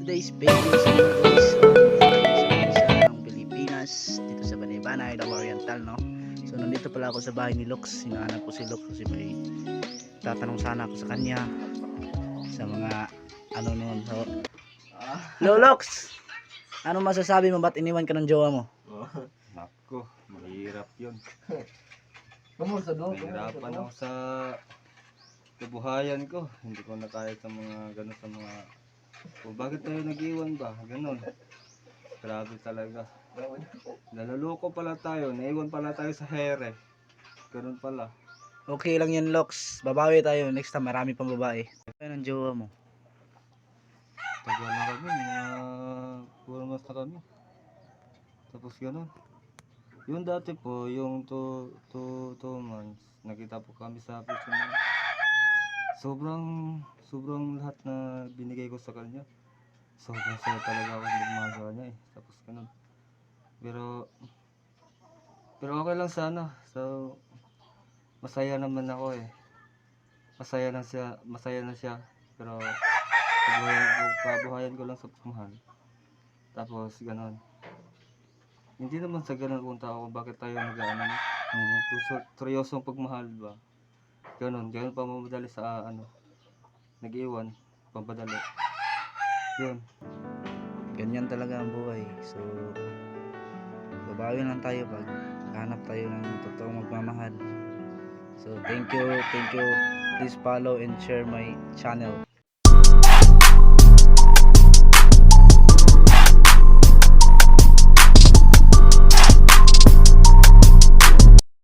today's video sa guys, sa Pilipinas, dito sa Banay-Banay, Davao Oriental, no? So nandito pala ako sa bahay ni Lux. Hinahanap ko si Lux kasi may tatanong sana ako sa kanya sa mga ano noon. So, hello Lux! Ano masasabi mo, ba't iniwan ka ng jowa mo? Nako, mahirap yun. Mahirapan Mahirapan ako sa kabuhayan ko. Hindi ko na kaya sa mga gano'n sa mga... O bakit tayo nag-iwan ba? Ganon. Grabe talaga. Naluloko pala tayo. Naiwan pala tayo sa here. Ganon pala. Okay lang yan Lux, babawi tayo next time, marami pang babae. Ano ng jowa mo? Tagal na kami. Mga 4 months na kami. Tapos ganon. Yung dati po, yung 2 months, nakita po kami sa Pilipinas. Sobrang lahat na binigay ko sa kanya. Sobrang saya talaga ako magmahal sa kanya eh. Tapos ganun. Pero okay lang sana. So, masaya naman ako eh. Masaya na siya. Pero, pabuhayan ko lang sa pagmahal. Tapos, ganun. Hindi naman sa ganun kung tao bakit tayo nag-ano. Seryosong pagmahal ba? Ganun pa mamadali sa nag-iwan, papadali. Yun. Ganyan talaga ang buhay. So babawi lang tayo pag hanap tayo ng totoong magmamahal. So thank you, please follow and share my channel.